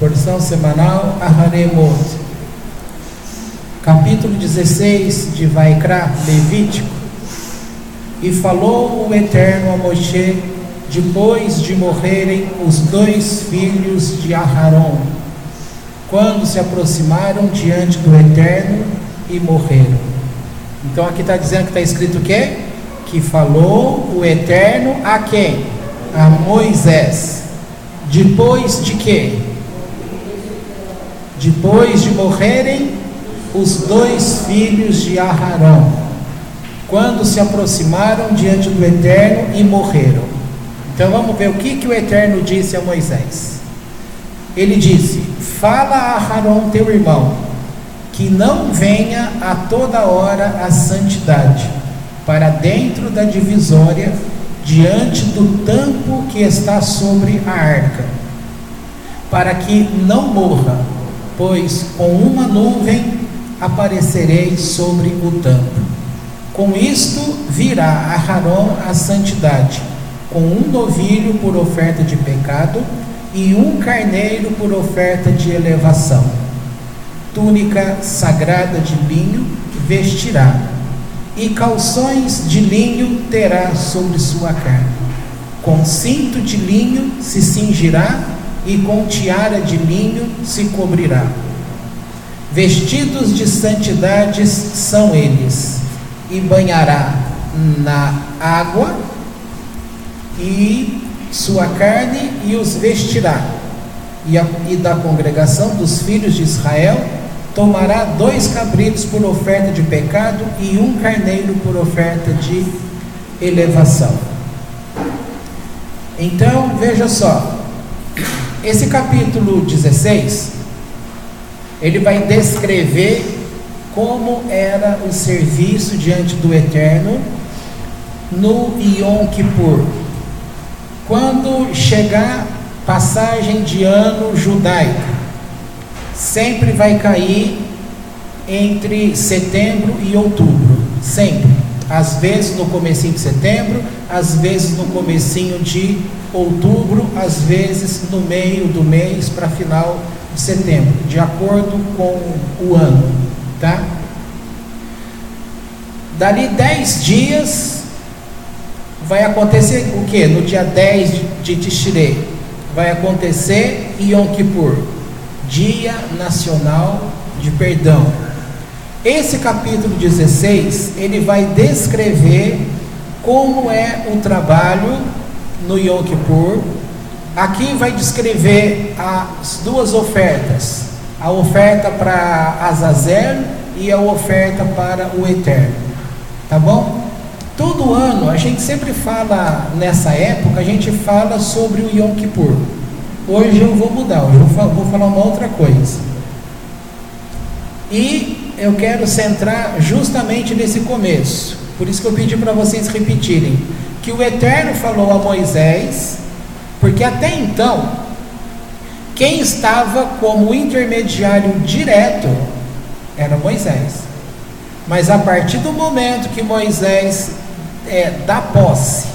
Porção semanal, Aharemot. Capítulo 16 de Vaikra, Levítico. E falou o Eterno a Moshe, depois de morrerem os 2 filhos de Aharon, quando se aproximaram diante do Eterno e morreram. Então aqui está dizendo que está escrito o quê? Que falou o Eterno a quem? A Moisés. Depois de quê? Depois de morrerem os 2 filhos de Aharon, quando se aproximaram diante do Eterno e morreram. Então vamos ver o que o Eterno disse a Moisés. Ele disse: fala a Aharon teu irmão, que não venha a toda hora a santidade, para dentro da divisória, diante do tampo que está sobre a arca, para que não morra, pois com uma nuvem aparecerei sobre o tampo. Com isto virá Aharon a santidade, com um novilho por oferta de pecado e um carneiro por oferta de elevação. Túnica sagrada de linho vestirá, e calções de linho terá sobre sua carne. Com cinto de linho se cingirá, e com tiara de linho se cobrirá. Vestidos de santidades são eles, e banhará na água e sua carne, e os vestirá. E da congregação dos filhos de Israel tomará 2 cabritos por oferta de pecado e um carneiro por oferta de elevação. Então veja só, esse capítulo 16, ele vai descrever como era o serviço diante do Eterno no Yom Kippur. Quando chegar passagem de ano judaica, sempre vai cair entre setembro e outubro, sempre. Às vezes no comecinho de setembro, às vezes no comecinho de outubro, às vezes no meio do mês para final de setembro, de acordo com o ano, tá? Dali 10 dias vai acontecer o que? No dia 10 de Tishrei vai acontecer Yom Kippur, Dia Nacional de Perdão. Esse capítulo 16, ele vai descrever como é o trabalho no Yom Kippur. Aqui vai descrever as 2 ofertas, a oferta para Azazel e a oferta para o Eterno, tá bom? Todo ano, a gente sempre fala, nessa época, a gente fala sobre o Yom Kippur. Hoje eu vou mudar, hoje eu vou falar uma outra coisa. E eu quero centrar justamente nesse começo. Por isso que eu pedi para vocês repetirem. Que o Eterno falou a Moisés, porque até então, quem estava como intermediário direto era Moisés. Mas a partir do momento que Moisés dá posse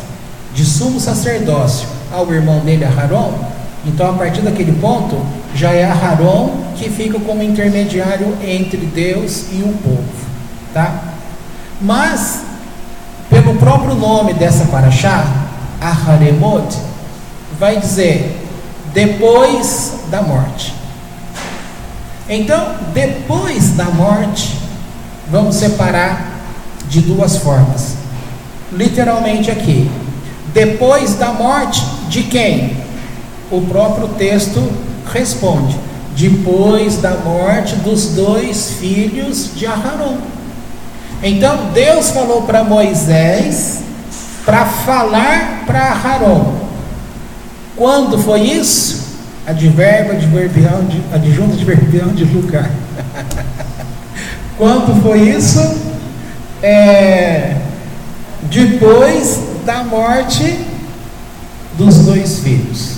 de sumo sacerdócio ao irmão dele, Aharon, então a partir daquele ponto, já é Aharon que fica como intermediário entre Deus e o povo, tá? Mas, pelo próprio nome dessa paraxá, Aharemot, vai dizer, depois da morte. Então, depois da morte, vamos separar de 2 formas. Literalmente aqui, depois da morte de quem? O próprio texto responde, depois da morte dos 2 filhos de Aharon. Então Deus falou para Moisés para falar para Aharon. Quando foi isso? Advérbio, adjunto, adverbial de lugar. Quando foi isso? Depois da morte dos 2 filhos.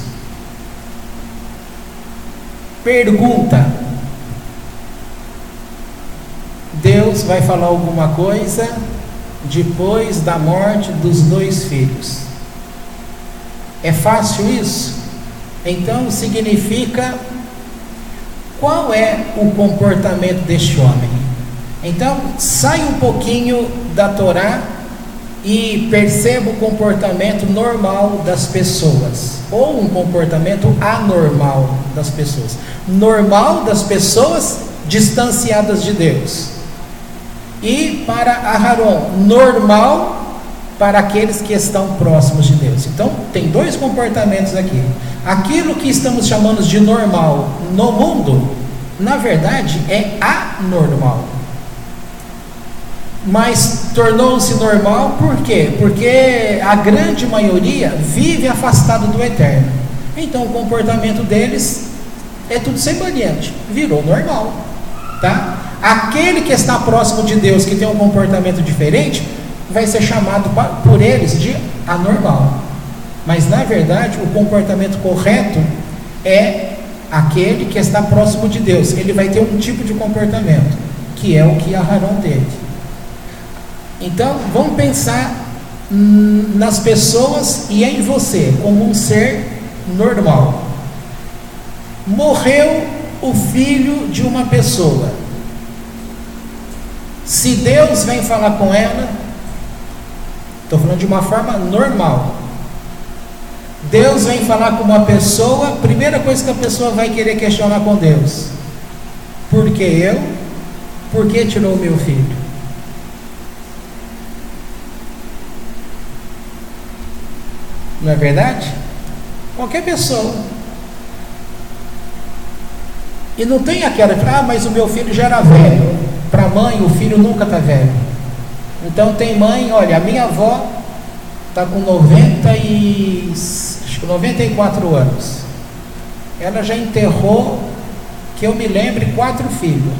Pergunta: Deus vai falar alguma coisa depois da morte dos 2 filhos? É fácil isso? Então significa Qual é o comportamento deste homem? Então, sai um pouquinho da Torá e perceba o comportamento normal das pessoas, ou um comportamento anormal das pessoas. Normal das pessoas distanciadas de Deus, e para Aharon, normal para aqueles que estão próximos de Deus. Então, tem dois comportamentos aqui. Aquilo que estamos chamando de normal no mundo, na verdade, é anormal. Mas tornou-se normal por quê? Porque a grande maioria vive afastado do eterno. Então, o comportamento deles é tudo semelhante, virou normal, tá? Aquele que está próximo de Deus, que tem um comportamento diferente, vai ser chamado por eles de anormal. Mas na verdade o comportamento correto é aquele que está próximo de Deus. Ele vai ter um tipo de comportamento, que é o que Aharon teve. Então vamos pensar nas pessoas e em você como um ser normal. Morreu o filho de uma pessoa. Se Deus vem falar com ela, estou falando de uma forma normal. Deus vem falar com uma pessoa, a primeira coisa que a pessoa vai querer questionar com Deus: por que eu? Por que tirou o meu filho? Não é verdade? Qualquer pessoa. E não tem aquela, mas o meu filho já era velho. Para a mãe, o filho nunca está velho. Então tem mãe, olha, a minha avó está com 94 anos. Ela já enterrou, que eu me lembre, 4 filhos.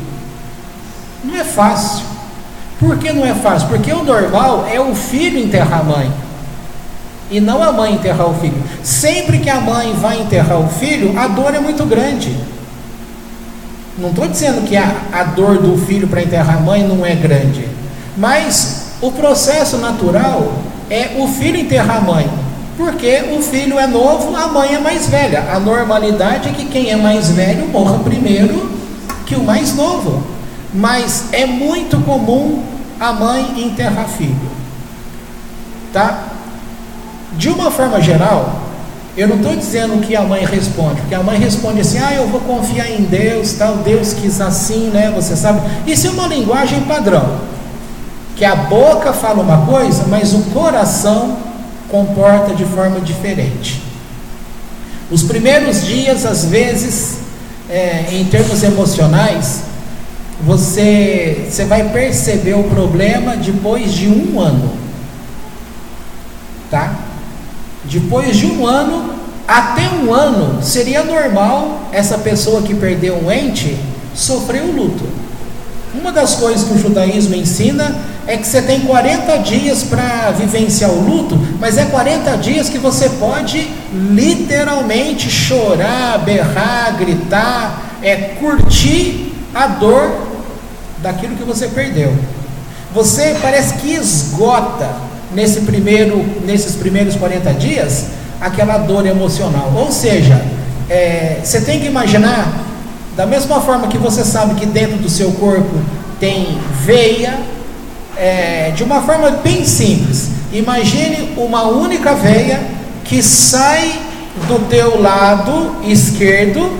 Não é fácil. Por que não é fácil? Porque o normal é o filho enterrar a mãe, e não a mãe enterrar o filho. Sempre que a mãe vai enterrar o filho, a dor é muito grande. Não estou dizendo que a dor do filho para enterrar a mãe não é grande, mas o processo natural é o filho enterrar a mãe, porque o filho é novo, a mãe é mais velha. A normalidade é que quem é mais velho morra primeiro que o mais novo, mas é muito comum a mãe enterrar filho, tá? De uma forma geral, eu não estou dizendo que a mãe responde, porque a mãe responde assim: eu vou confiar em Deus, tal, Deus quis assim, né? Você sabe, isso é uma linguagem padrão, que a boca fala uma coisa, mas o coração comporta de forma diferente. Os primeiros dias, às vezes, em termos emocionais, você vai perceber o problema depois de 1 ano, tá? Depois de 1 ano, até 1 ano, seria normal essa pessoa que perdeu um ente sofrer o luto. Uma das coisas que o judaísmo ensina é que você tem 40 dias para vivenciar o luto, mas é 40 dias que você pode literalmente chorar, berrar, gritar, curtir a dor daquilo que você perdeu. Você parece que esgota nesses primeiros 40 dias aquela dor emocional. Ou seja, você tem que imaginar, da mesma forma que você sabe que dentro do seu corpo tem veia, de uma forma bem simples, imagine uma única veia que sai do teu lado esquerdo,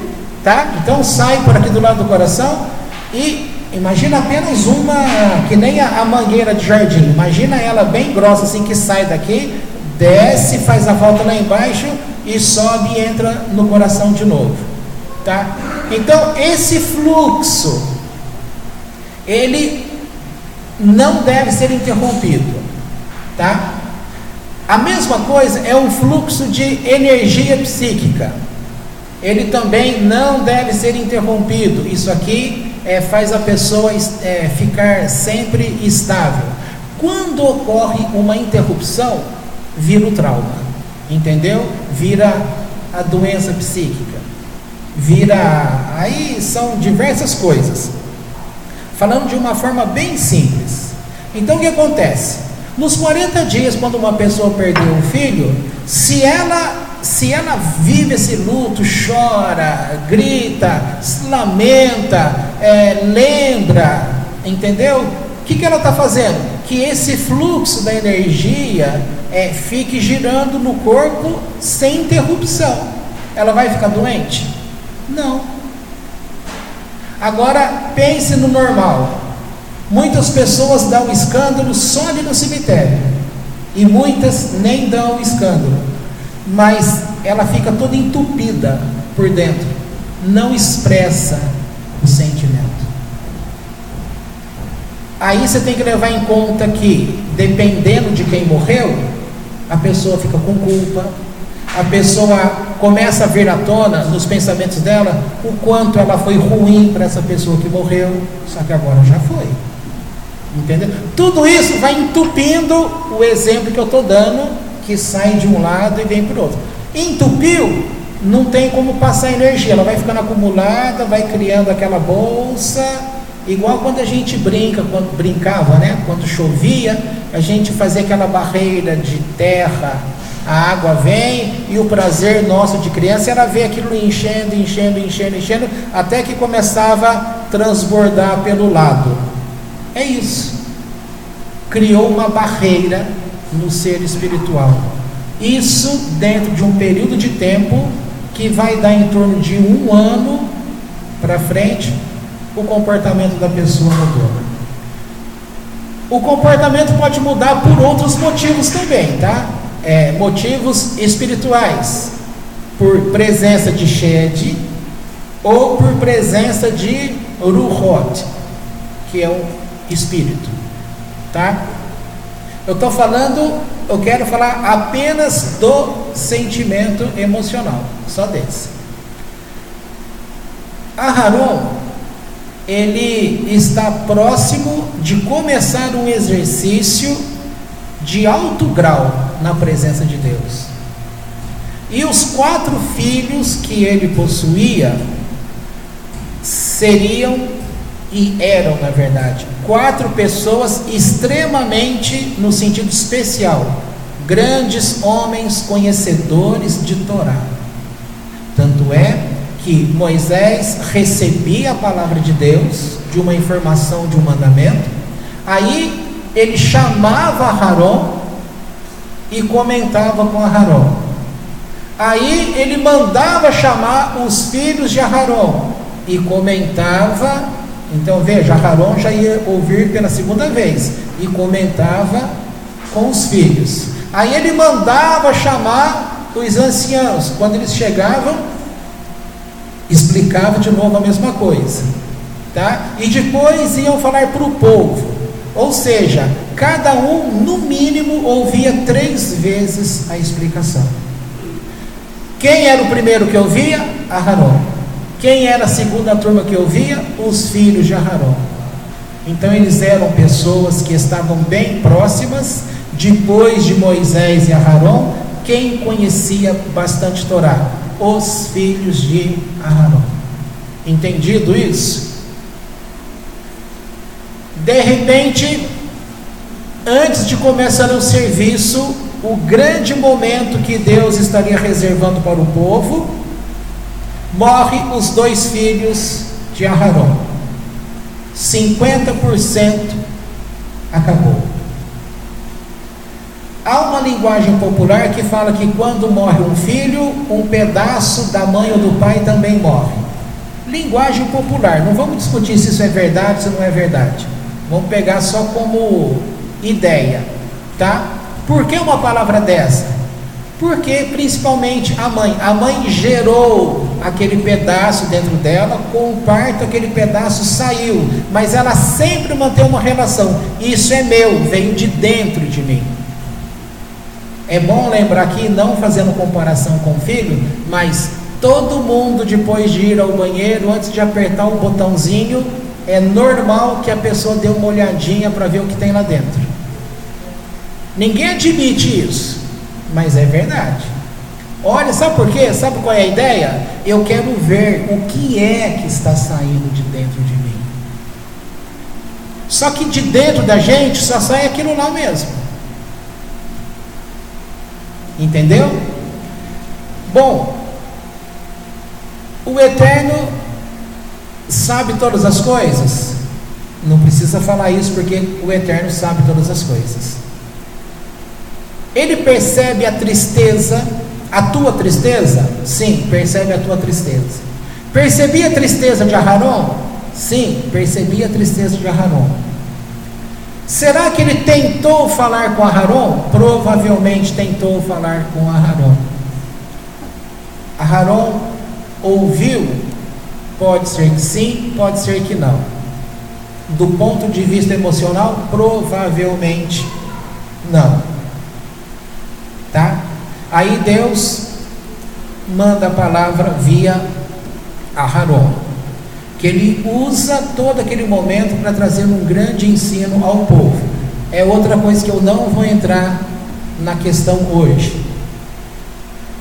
tá? Então sai por aqui do lado do coração, e imagina apenas uma, que nem a mangueira de jardim, imagina ela bem grossa assim, que sai daqui, desce, faz a volta lá embaixo e sobe e entra no coração de novo, tá? Então esse fluxo, ele não deve ser interrompido, tá? A mesma coisa é um fluxo de energia psíquica, ele também não deve ser interrompido. Isso aqui faz a pessoa ficar sempre estável. Quando ocorre uma interrupção, vira o trauma, entendeu? Vira a doença psíquica, aí são diversas coisas. Falando de uma forma bem simples, então o que acontece? Nos 40 dias, quando uma pessoa perdeu um filho, se ela se ela vive esse luto, chora, grita, se lamenta, lembra, entendeu? O que ela está fazendo? Que esse fluxo da energia fique girando no corpo sem interrupção. Ela vai ficar doente? Não. Agora pense no normal. Muitas pessoas dão escândalo só ali no cemitério, e muitas nem dão escândalo, mas ela fica toda entupida por dentro, não expressa o sentimento. Aí você tem que levar em conta que, dependendo de quem morreu, a pessoa fica com culpa, a pessoa começa a vir à tona nos pensamentos dela o quanto ela foi ruim para essa pessoa que morreu, só que agora já foi. Entendeu? Tudo isso vai entupindo o exemplo que eu estou dando, que sai de um lado e vem para o outro. Entupiu, não tem como passar energia, ela vai ficando acumulada, vai criando aquela bolsa, igual quando a gente brincava, né? Quando chovia, a gente fazia aquela barreira de terra, a água vem, e o prazer nosso de criança era ver aquilo enchendo, até que começava a transbordar pelo lado. É isso. Criou uma barreira no ser espiritual. Isso dentro de um período de tempo que vai dar em torno de 1 ano para frente, o comportamento da pessoa mudou. O comportamento pode mudar por outros motivos também, tá? Motivos espirituais, por presença de Shed ou por presença de Ruhot, que é um espírito, tá? Eu quero falar apenas do sentimento emocional, só desse. Aharon, ele está próximo de começar um exercício de alto grau na presença de Deus. E os 4 filhos que ele possuía seriam, e eram na verdade, 4 pessoas extremamente, no sentido especial, grandes homens conhecedores de Torá. Tanto é que Moisés recebia a palavra de Deus, de uma informação, de um mandamento, aí ele chamava Aharon e comentava com Aharon. Aí ele mandava chamar os filhos de Aharon e comentava. Então veja, Aharon já ia ouvir pela segunda vez e comentava com os filhos. Aí ele mandava chamar os anciãos. Quando eles chegavam, explicava de novo a mesma coisa, tá? E depois iam falar para o povo. Ou seja, cada um no mínimo ouvia 3 vezes a explicação. Quem era o primeiro que ouvia? Aharon. Quem era a segunda turma que ouvia? Os filhos de Aharon. Então eles eram pessoas que estavam bem próximas. Depois de Moisés e Aharon, quem conhecia bastante Torá? Os filhos de Aharon. Entendido isso? De repente, antes de começar o serviço, o grande momento que Deus estaria reservando para o povo, morre os 2 filhos de Aharon. 50% acabou. Há uma linguagem popular que fala que quando morre um filho, um pedaço da mãe ou do pai também morre. Linguagem popular, não vamos discutir se isso é verdade, se não é verdade. Vamos pegar só como ideia, tá? Por que uma palavra dessa? Porque principalmente a mãe gerou aquele pedaço dentro dela, com o parto aquele pedaço saiu, mas ela sempre mantém uma relação. Isso é meu, veio de dentro de mim. É bom lembrar aqui, não fazendo comparação com o filho, mas todo mundo depois de ir ao banheiro, antes de apertar o botãozinho, é normal que a pessoa dê uma olhadinha para ver o que tem lá dentro. Ninguém admite isso, mas é verdade. Olha, sabe por quê? Sabe qual é a ideia? Eu quero ver o que é que está saindo de dentro de mim. Só que de dentro da gente só sai aquilo lá mesmo. Entendeu? Bom, o Eterno sabe todas as coisas? Não precisa falar isso, porque o Eterno sabe todas as coisas. Ele percebe a tristeza, a tua tristeza? Sim, percebe a tua tristeza. Percebia a tristeza de Aharon? Sim, percebia a tristeza de Aharon. Será que ele tentou falar com Aharon? Provavelmente tentou falar com Aharon. Aharon ouviu? Pode ser que sim, pode ser que não. Do ponto de vista emocional, provavelmente não. Tá? Aí Deus manda a palavra via Aharon, que ele usa todo aquele momento para trazer um grande ensino ao povo. É outra coisa que eu não vou entrar na questão hoje.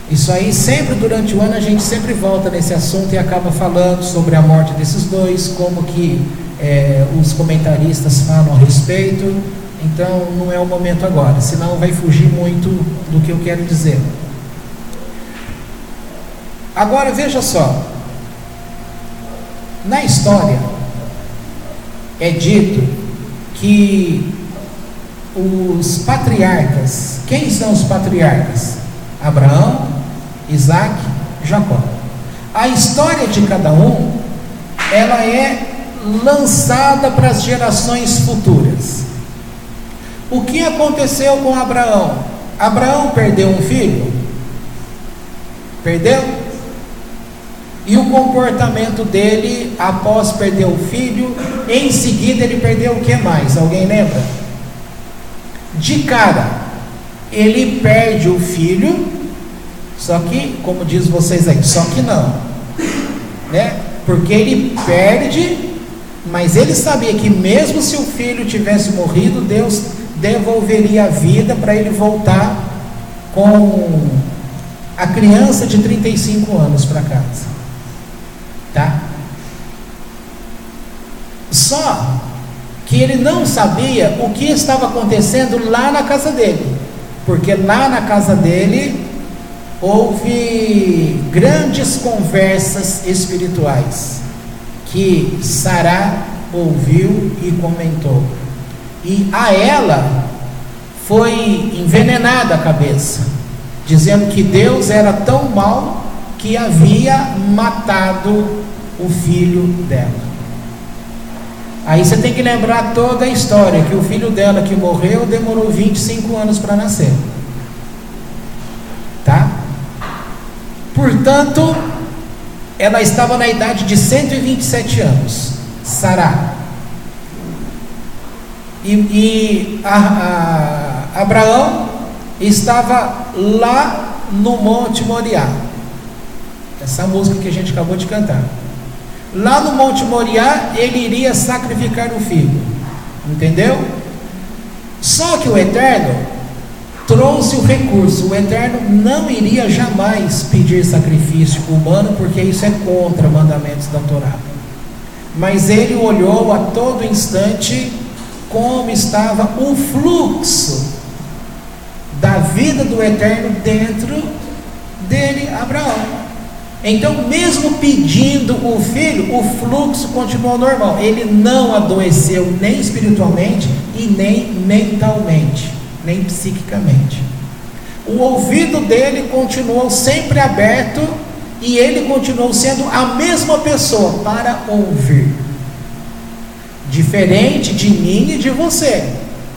Isso aí sempre durante o ano a gente sempre volta nesse assunto e acaba falando sobre a morte desses dois, como que os comentaristas falam a respeito. Então não é o momento agora, senão vai fugir muito do que eu quero dizer. Agora veja só, na história é dito que os patriarcas, quem são os patriarcas? Abraão, Isaac, Jacó. A história de cada um, ela é lançada para as gerações futuras. O que aconteceu com Abraão? Abraão perdeu um filho? Perdeu? E o comportamento dele após perder o filho, em seguida ele perdeu o que mais? Alguém lembra? De cara, ele perde o filho, só que, como diz vocês aí, só que não, né? Porque ele perde, mas ele sabia que mesmo se o filho tivesse morrido, Deus devolveria a vida para ele voltar com a criança de 35 anos para casa. Tá? Só que ele não sabia o que estava acontecendo lá na casa dele, porque lá na casa dele houve grandes conversas espirituais que Sará ouviu e comentou, e a ela foi envenenada a cabeça, dizendo que Deus era tão mau que havia matado o filho dela. Aí você tem que lembrar toda a história, que o filho dela que morreu demorou 25 anos para nascer. Tá? Portanto, ela estava na idade de 127 anos, Sará. E Abraão estava lá no Monte Moriá. Essa música que a gente acabou de cantar. Lá no Monte Moriá, ele iria sacrificar o filho. Entendeu? Só que o Eterno trouxe o recurso. O Eterno não iria jamais pedir sacrifício humano, porque isso é contra mandamentos da Torá. Mas ele olhou a todo instante como estava o fluxo da vida do Eterno dentro dele, Abraão. Então, mesmo pedindo o filho, o fluxo continuou normal. Ele não adoeceu nem espiritualmente e nem mentalmente, nem psiquicamente. O ouvido dele continuou sempre aberto e ele continuou sendo a mesma pessoa para ouvir. Diferente de mim e de você,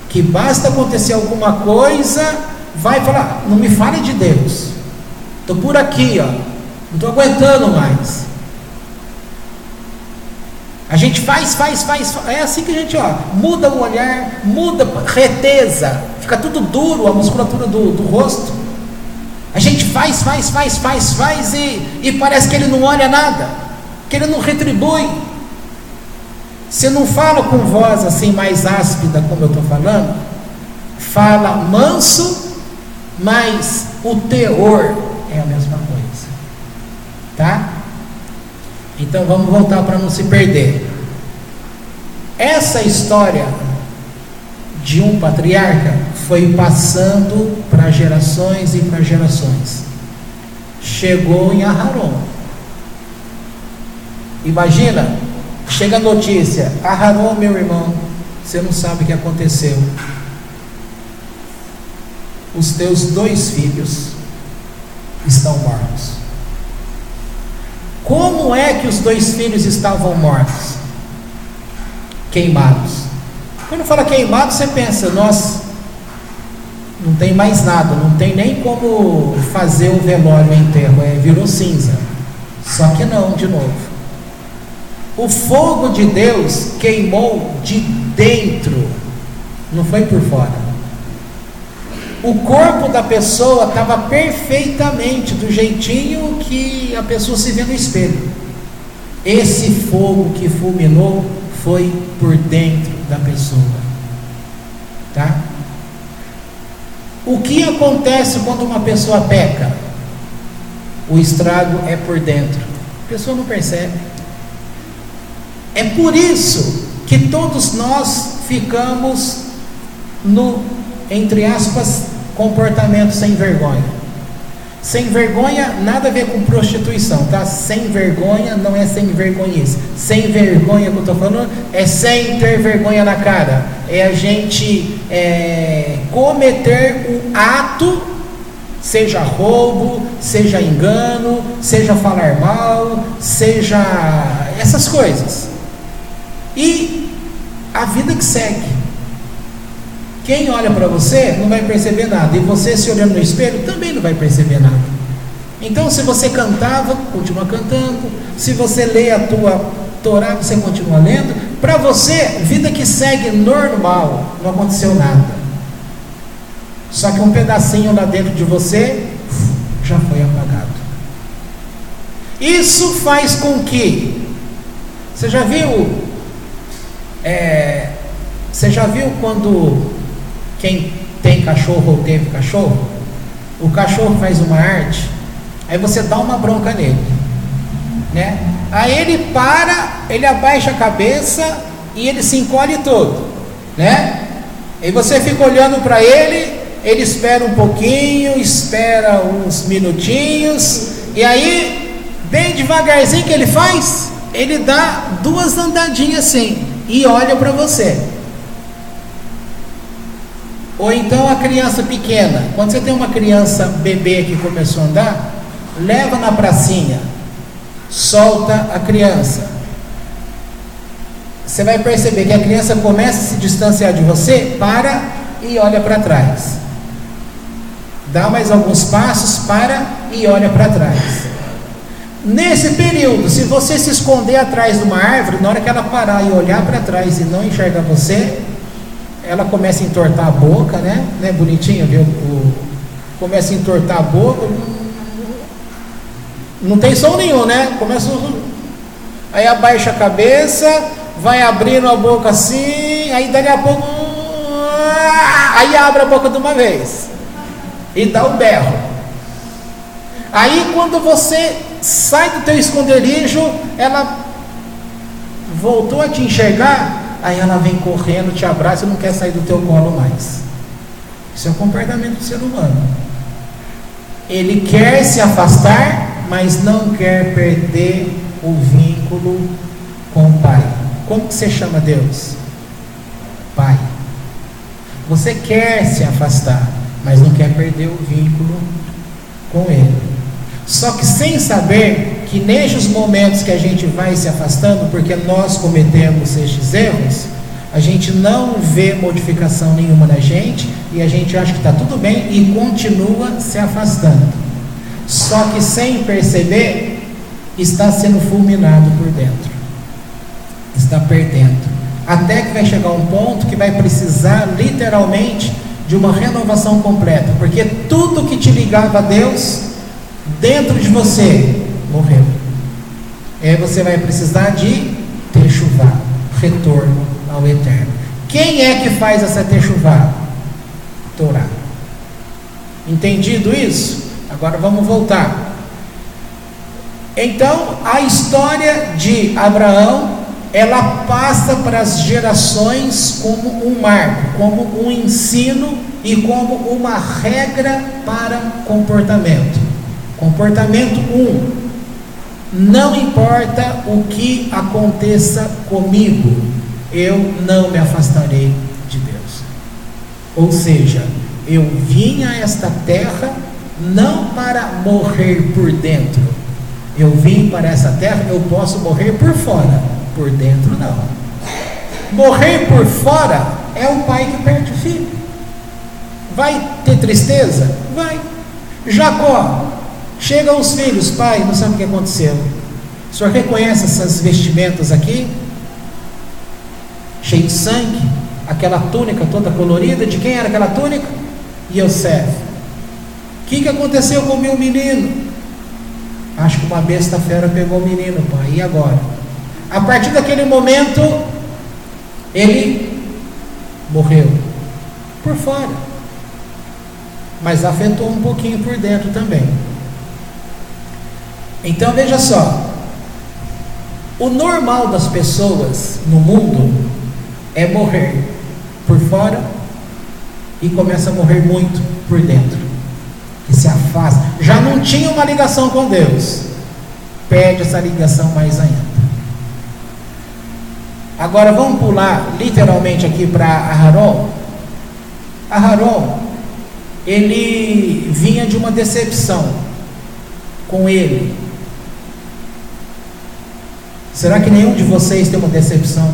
que basta acontecer alguma coisa, vai falar: não me fale de Deus, estou por aqui, ó. Não estou aguentando mais. A gente faz. É assim que a gente, muda o olhar, muda, reteza, fica tudo duro a musculatura do rosto. A gente faz e parece que ele não olha nada, que ele não retribui. Você não fala com voz assim mais áspida como eu estou falando, fala manso, mas o teor é a mesma coisa. Tá? Então vamos voltar para não se perder. Essa história de um patriarca foi passando para gerações e para gerações. chegou em Aharon. Imagina, chega a notícia: Aharon, meu irmão, você não sabe o que aconteceu. Os teus 2 filhos estão mortos. Como é que os 2 filhos estavam mortos? Queimados. Quando fala queimado, você pensa: nossa, não tem mais nada, não tem nem como fazer o velório, o enterro, virou cinza. Só que não, de novo. O fogo de Deus queimou de dentro, não foi por fora. O corpo da pessoa estava perfeitamente do jeitinho que a pessoa se vê no espelho. Esse fogo que fulminou foi por dentro da pessoa, tá? O que acontece quando uma pessoa peca? O estrago é por dentro, a pessoa não percebe. É por isso que todos nós ficamos no, entre aspas, comportamento sem vergonha. Sem vergonha, nada a ver com prostituição, tá? Sem vergonha não é sem vergonhice. Sem vergonha que eu estou falando é sem ter vergonha na cara. É a gente cometer o ato, seja roubo, seja engano, seja falar mal, seja essas coisas. E a vida que segue. Quem olha para você não vai perceber nada, e você se olhando no espelho também não vai perceber nada. Então, se você cantava, continua cantando. Se você lê a tua Torá, você continua lendo. Para você, vida que segue normal, não aconteceu nada. Só que um pedacinho lá dentro de você já foi apagado. Isso faz com que, você já viu quando quem tem cachorro ou teve cachorro, o cachorro faz uma arte, aí você dá uma bronca nele, né? Aí ele para, ele abaixa a cabeça e ele se encolhe todo, né? E você fica olhando para ele, ele espera um pouquinho, espera uns minutinhos, e aí, bem devagarzinho que ele faz, ele dá 2 andadinhas assim, e olha para você. Ou então a criança pequena, quando você tem uma criança bebê que começou a andar, leva na pracinha, solta a criança. Você vai perceber que a criança começa a se distanciar de você, para e olha para trás. Dá mais alguns passos, para e olha para trás. Nesse período, se você se esconder atrás de uma árvore, na hora que ela parar e olhar para trás e não enxerga você, ela começa a entortar a boca, né? Né, bonitinho, viu? Começa a entortar a boca. Não tem som nenhum, né? Aí abaixa a cabeça, vai abrindo a boca assim, aí daqui a pouco, aí abre a boca de uma vez e dá o berro. Aí quando você sai do teu esconderijo, ela voltou a te enxergar. Aí ela vem correndo, te abraça e não quer sair do teu colo mais. Isso é o comportamento do ser humano. Ele quer se afastar, mas não quer perder o vínculo com o Pai. Como que você chama Deus? Pai. Você quer se afastar, mas não quer perder o vínculo com Ele. Só que sem saber que nestes momentos que a gente vai se afastando, porque nós cometemos estes erros, a gente não vê modificação nenhuma na gente, e a gente acha que está tudo bem e continua se afastando. Só que sem perceber, está sendo fulminado por dentro. Está perdendo. Até que vai chegar um ponto que vai precisar literalmente de uma renovação completa, porque tudo que te ligava a Deus dentro de você morreu. E aí você vai precisar de techuvá, retorno ao eterno. Quem é que faz essa techuvá? Torá. Entendido isso? Agora vamos voltar. Então, a história de Abraão, ela passa para as gerações como um marco, como um ensino e como uma regra para comportamento. Comportamento 1: não importa o que aconteça comigo, eu não me afastarei de Deus. Ou seja, eu vim a esta terra não para morrer por dentro. Eu vim para essa terra, eu posso morrer por fora, por dentro não. Morrer por fora é o pai que perde o filho. Vai ter tristeza? Vai. Jacó, chegam os filhos: pai, não sabe o que aconteceu. O senhor reconhece essas vestimentas aqui? Cheio de sangue, aquela túnica toda colorida, de quem era aquela túnica? Yosef. O que aconteceu com o meu menino? Acho que uma besta fera pegou o menino, pai, e agora? A partir daquele momento, ele morreu por fora, mas afetou um pouquinho por dentro também. Então veja só, o normal das pessoas no mundo é morrer por fora e começa a morrer muito por dentro, que se afasta, já não tinha uma ligação com Deus, perde essa ligação mais ainda. Agora vamos pular literalmente aqui para Aharon. Aharon, ele vinha de uma decepção com ele. Será que nenhum de vocês tem uma decepção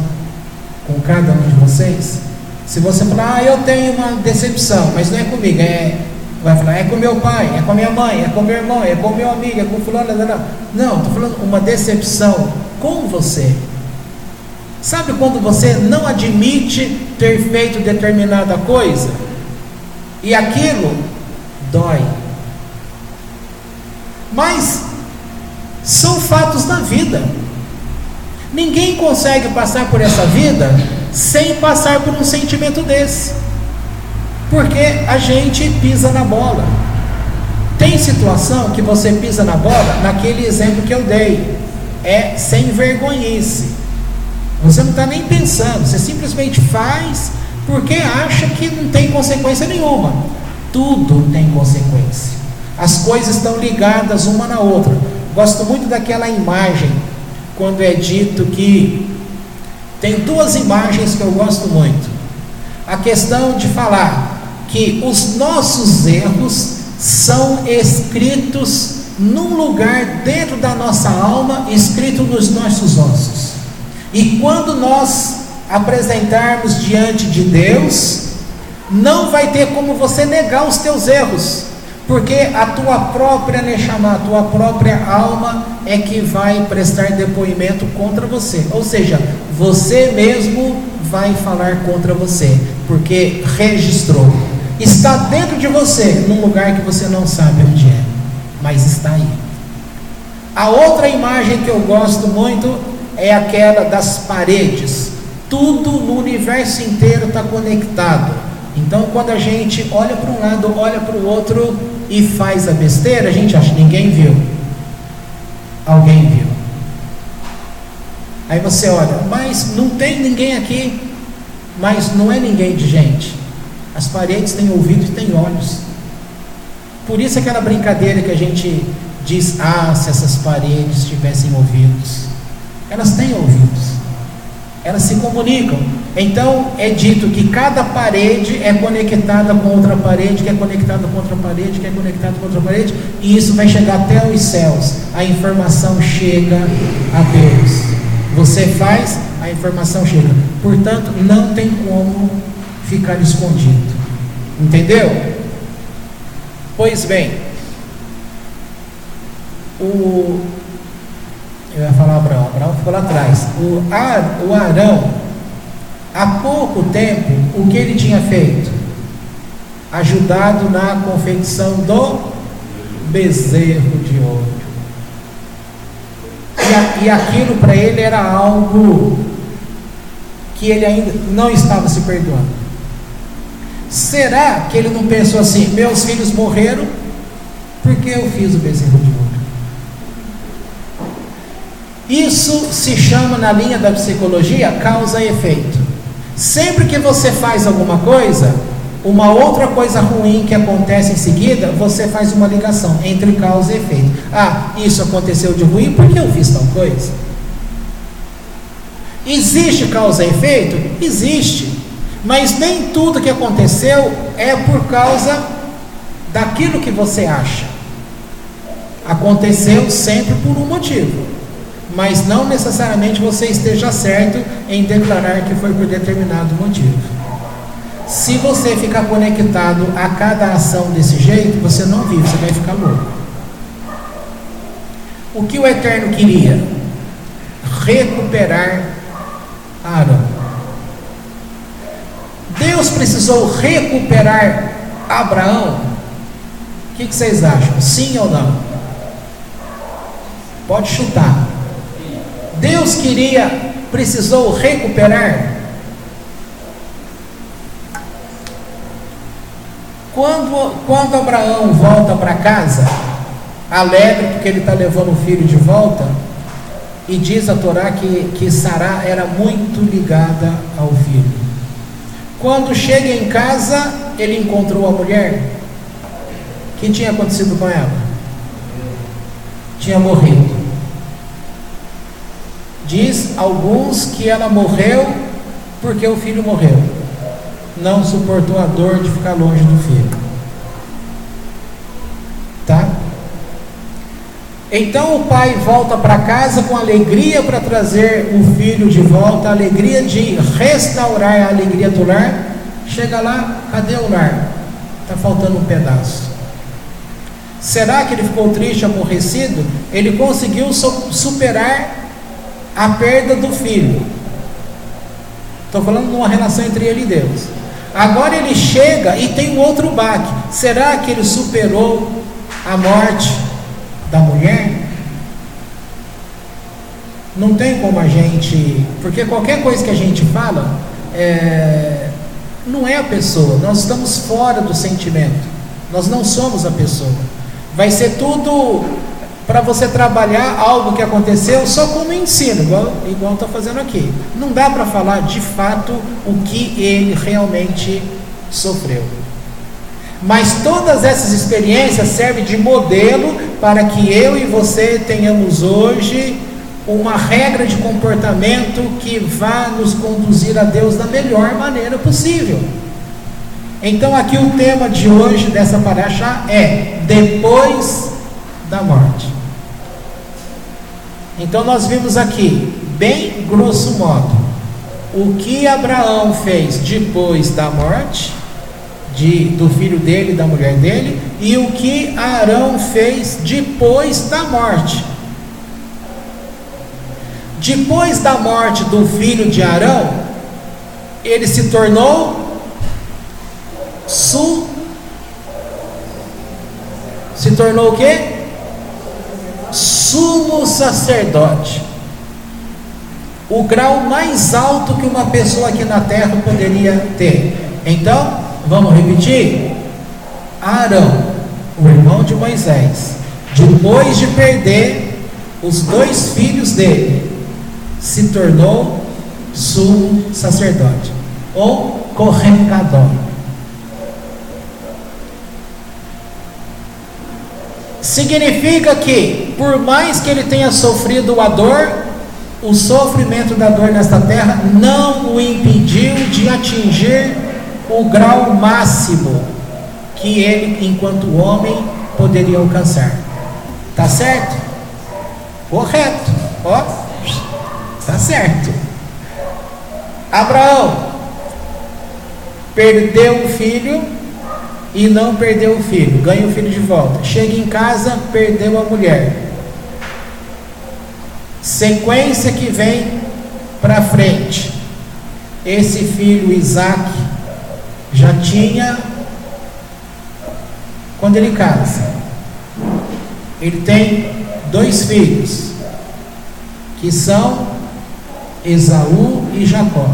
com cada um de vocês? Se você falar: eu tenho uma decepção, mas não é comigo, vai falar: é com meu pai, é com a minha mãe, é com meu irmão, é com meu amigo, é com fulano, não, estou falando uma decepção com você. Sabe quando você não admite ter feito determinada coisa e aquilo dói? Mas são fatos da vida. Ninguém consegue passar por essa vida sem passar por um sentimento desse, porque a gente pisa na bola. Tem situação que você pisa na bola, naquele exemplo que eu dei, é sem vergonhice. Você não está nem pensando, você simplesmente faz porque acha que não tem consequência nenhuma. Tudo tem consequência. As coisas estão ligadas uma na outra. Gosto muito daquela imagem, quando é dito que tem duas imagens que eu gosto muito. A questão de falar que os nossos erros são escritos num lugar dentro da nossa alma, escrito nos nossos ossos. E quando nós apresentarmos diante de Deus, não vai ter como você negar os teus erros, porque a tua própria Neshama, a tua própria alma é que vai prestar depoimento contra você. Ou seja, você mesmo vai falar contra você, porque registrou. Está dentro de você, num lugar que você não sabe onde é, mas está aí. A outra imagem que eu gosto muito é aquela das paredes. Tudo no universo inteiro está conectado. Então quando a gente olha para um lado, olha para o outro e faz a besteira, a gente acha que ninguém viu. Alguém viu. Aí você olha, mas não tem ninguém aqui. Mas não é ninguém de gente. As paredes têm ouvidos e têm olhos. Por isso aquela brincadeira que a gente diz: se essas paredes tivessem ouvidos. Elas têm ouvidos, elas se comunicam. Então é dito que cada parede é conectada com outra parede, que é conectada com outra parede, que é conectada com outra parede, e isso vai chegar até os céus. A informação chega a Deus. Você faz, a informação chega. Portanto, não tem como ficar escondido. Entendeu? Pois bem, eu ia falar Abraão ficou lá atrás. O Arão, há pouco tempo, o que ele tinha feito? Ajudado na confecção do bezerro de ouro. E aquilo para ele era algo que ele ainda não estava se perdoando. Será que ele não pensou assim: meus filhos morreram porque eu fiz o bezerro de ouro? Isso se chama, na linha da psicologia, causa e efeito. Sempre que você faz alguma coisa, uma outra coisa ruim que acontece em seguida, você faz uma ligação entre causa e efeito. Ah, isso aconteceu de ruim porque eu fiz tal coisa. Existe causa e efeito? Existe. Mas nem tudo que aconteceu é por causa daquilo que você acha. Aconteceu sempre por um motivo, mas não necessariamente você esteja certo em declarar que foi por determinado motivo. Se você ficar conectado a cada ação desse jeito, você não vive, você vai ficar louco. O que o Eterno queria? Recuperar Arão. Deus precisou recuperar Abraão? O que vocês acham? Sim ou não? Pode chutar. Deus precisou recuperar? Quando Abraão volta para casa, alegre porque ele está levando o filho de volta, e diz a Torá que Sará era muito ligada ao filho. Quando chega em casa, ele encontrou a mulher. O que tinha acontecido com ela? Tinha morrido. Diz alguns que ela morreu porque o filho morreu. Não suportou a dor de ficar longe do filho. Tá? Então o pai volta para casa com alegria para trazer o filho de volta, a alegria de restaurar a alegria do lar. Chega lá, cadê o lar? Está faltando um pedaço. Será que ele ficou triste, aborrecido? Ele conseguiu superar a perda do filho. Estou falando de uma relação entre ele e Deus. Agora ele chega e tem um outro baque. Será que ele superou a morte da mulher? Não tem como a gente, porque qualquer coisa que a gente fala não é a pessoa. Nós estamos fora do sentimento. Nós não somos a pessoa. Vai ser tudo para você trabalhar algo que aconteceu só como ensino, igual está fazendo aqui. Não dá para falar de fato o que ele realmente sofreu. Mas todas essas experiências servem de modelo para que eu e você tenhamos hoje uma regra de comportamento que vá nos conduzir a Deus da melhor maneira possível. Então aqui o tema de hoje dessa paraxá é depois da morte. Então nós vimos aqui, bem grosso modo, o que Abraão fez depois da morte do filho dele e da mulher dele, e o que Arão fez depois da morte. Depois da morte do filho de Arão, ele se tornou o quê? Sumo sacerdote. O grau mais alto que uma pessoa aqui na terra poderia ter. Então, vamos repetir? Arão, o irmão de Moisés, depois de perder os 2 filhos dele, se tornou sumo sacerdote, ou Kohen Gadol. Significa que, por mais que ele tenha sofrido a dor, o sofrimento da dor nesta terra não o impediu de atingir o grau máximo que ele, enquanto homem, poderia alcançar. Tá certo? Correto. Ó, tá certo. Abraão perdeu o filho e não perdeu o filho, ganha o filho de volta. Chega em casa, perdeu a mulher. Sequência que vem para frente. Esse filho Isaac já tinha, quando ele casa, ele tem 2 filhos, que são Esaú e Jacó.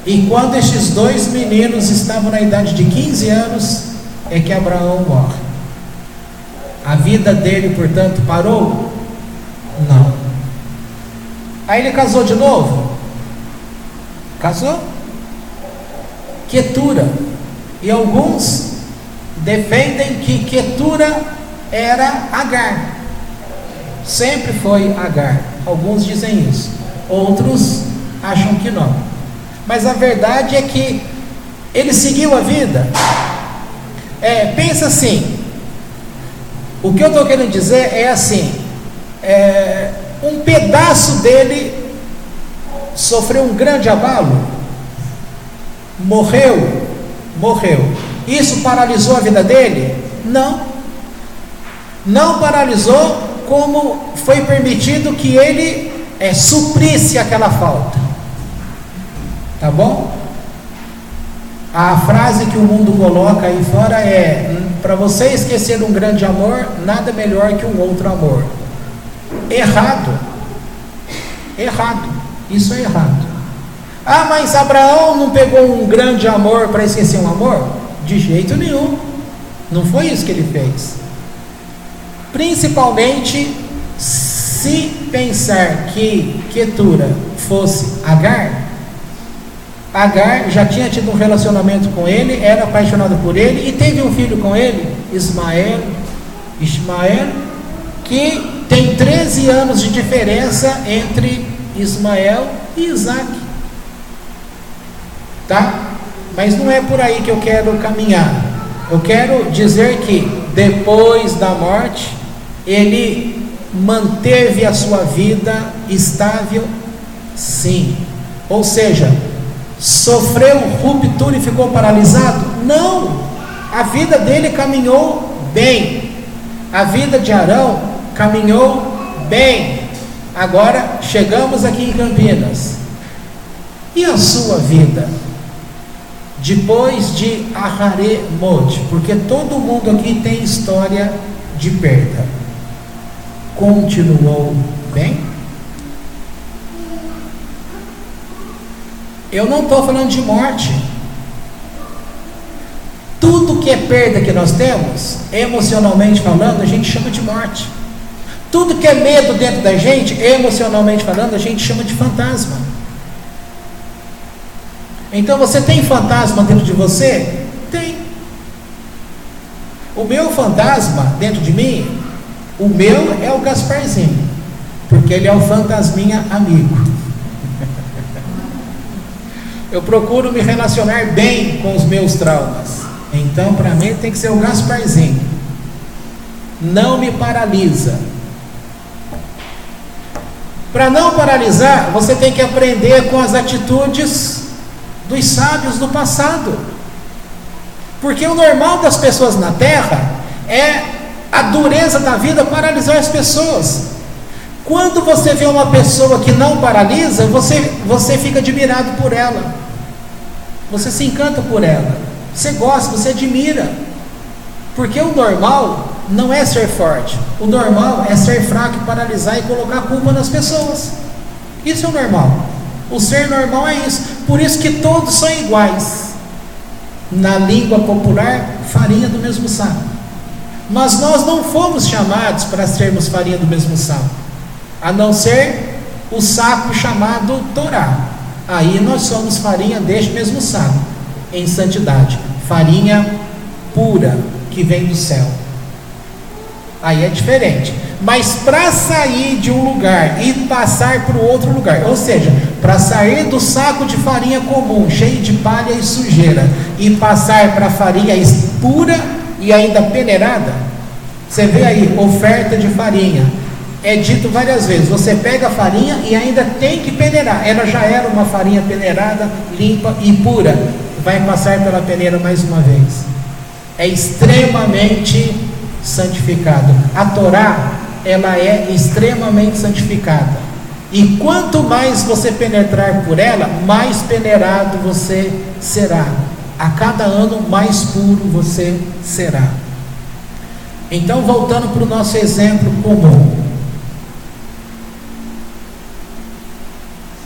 E quando estes 2 meninos estavam na idade de 15 anos, é que Abraão morre. A vida dele, portanto, parou? Não. Aí ele casou de novo? Casou? Quetura. E alguns defendem que Quetura era Agar. Sempre foi Agar. Alguns dizem isso. Outros acham que não. Mas a verdade é que ele seguiu a vida. Pensa assim. O que eu estou querendo dizer é assim. Um pedaço dele sofreu um grande abalo. Morreu. Isso paralisou a vida dele? Não. Não paralisou, como foi permitido que ele suprisse aquela falta. Tá bom? A frase que o mundo coloca aí fora para você esquecer um grande amor, nada melhor que um outro amor. Errado. Isso é errado. Mas Abraão não pegou um grande amor para esquecer um amor? De jeito nenhum. Não foi isso que ele fez. Principalmente se pensar que Quetura fosse Agar já tinha tido um relacionamento com ele, era apaixonada por ele e teve um filho com ele, Ismael, que tem 13 anos de diferença entre Ismael e Isaac. Tá? Mas não é por aí que eu quero caminhar. Eu quero dizer que depois da morte ele manteve a sua vida estável, sim. Ou seja, sofreu ruptura e ficou paralisado? Não. A vida dele caminhou bem. A vida de Arão caminhou bem. Agora chegamos aqui em Campinas. E a sua vida? Depois de Aharemot, porque todo mundo aqui tem história de perda. Continuou bem? Eu não estou falando de morte. Tudo que é perda que nós temos, emocionalmente falando, a gente chama de morte. Tudo que é medo dentro da gente, emocionalmente falando, a gente chama de fantasma. Então você tem fantasma dentro de você? Tem. O meu fantasma dentro de mim, o meu é o Gasparzinho, porque ele é o fantasminha amigo. Eu procuro me relacionar bem com os meus traumas. Então para mim tem que ser o Gasparzinho. Não me paralisa. Para não paralisar, você tem que aprender com as atitudes dos sábios do passado. Porque o normal das pessoas na terra é a dureza da vida paralisar as pessoas. Quando você vê uma pessoa que não paralisa, você fica admirado por ela. Você se encanta por ela. Você gosta, você admira. Porque o normal não é ser forte. O normal é ser fraco e paralisar e colocar a culpa nas pessoas. Isso é o normal. O ser normal é isso. Por isso que todos são iguais. Na língua popular, farinha do mesmo saco. Mas nós não fomos chamados para sermos farinha do mesmo saco, a não ser o saco chamado Torá. Aí nós somos farinha deste mesmo saco, em santidade. Farinha pura, que vem do céu. Aí é diferente. Mas para sair de um lugar e passar para o outro lugar, ou seja, para sair do saco de farinha comum, cheio de palha e sujeira, e passar para a farinha pura e ainda peneirada, você vê aí, oferta de farinha. É dito várias vezes, você pega a farinha e ainda tem que peneirar. Ela já era uma farinha peneirada, limpa e pura. Vai passar pela peneira mais uma vez. É extremamente santificado. A Torá, ela é extremamente santificada. E quanto mais você penetrar por ela, mais peneirado você será. A cada ano, mais puro você será. Então, voltando para o nosso exemplo comum.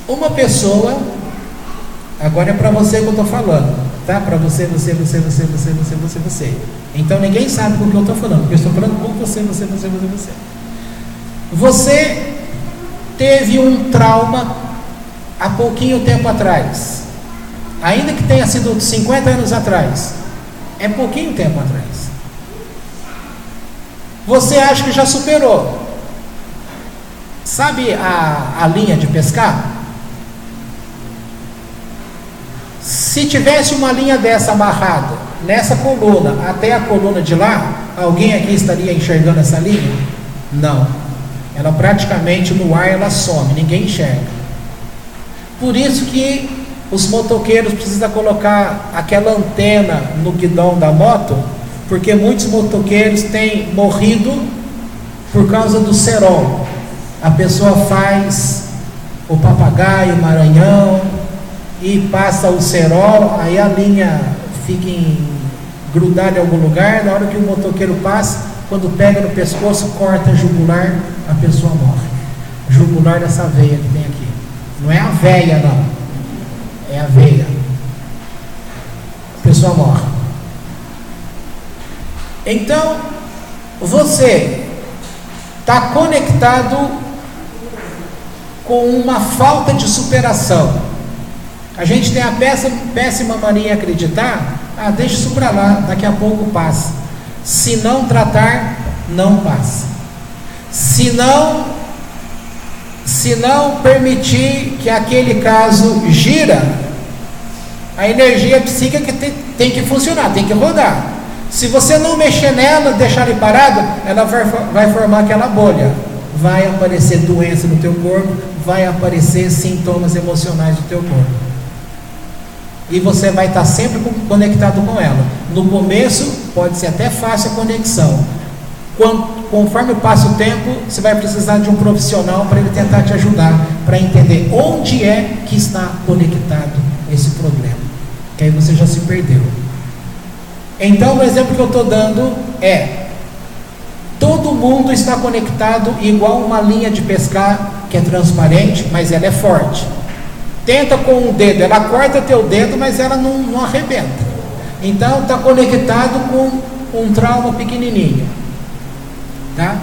Uma pessoa, agora é para você que eu estou falando, tá? Para você. Então ninguém sabe com o que eu estou falando, porque eu estou falando com você. Você teve um trauma há pouquinho tempo atrás, ainda que tenha sido 50 anos atrás, É pouquinho tempo atrás. Você acha que já superou. Sabe a linha de pescar? Se tivesse uma linha dessa amarrada nessa coluna até a coluna de lá, alguém aqui estaria enxergando essa linha? Não. Ela praticamente no ar ela some, ninguém enxerga. Por isso que os motoqueiros precisam colocar aquela antena no guidão da moto, porque muitos motoqueiros têm morrido por causa do cerol. A pessoa faz o papagaio, o maranhão e passa o cerol, aí a linha fica grudada em algum lugar. Na hora que o motoqueiro passa, quando pega no pescoço, corta a jugular, a pessoa morre. Jugular dessa veia que tem aqui. Não é a veia, não. É a veia. A pessoa morre. Então, você está conectado com uma falta de superação. A gente tem a péssima mania em acreditar, deixa isso para lá, daqui a pouco passa. Se não tratar, não passa. Se não permitir que aquele caso gira, a energia psíquica tem que funcionar, tem que rodar. Se você não mexer nela, deixar ele parado, ela vai formar aquela bolha. Vai aparecer doença no teu corpo, vai aparecer sintomas emocionais do teu corpo. E você vai estar sempre conectado com ela. No começo, pode ser até fácil a conexão. Conforme passa o tempo, você vai precisar de um profissional para ele tentar te ajudar, para entender onde é que está conectado esse problema. Que aí você já se perdeu. Então, o exemplo que eu estou dando é: todo mundo está conectado igual uma linha de pescar que é transparente, mas ela é forte. Tenta com um dedo, ela corta teu dedo, mas ela não arrebenta. Então está conectado com um trauma pequenininho, tá?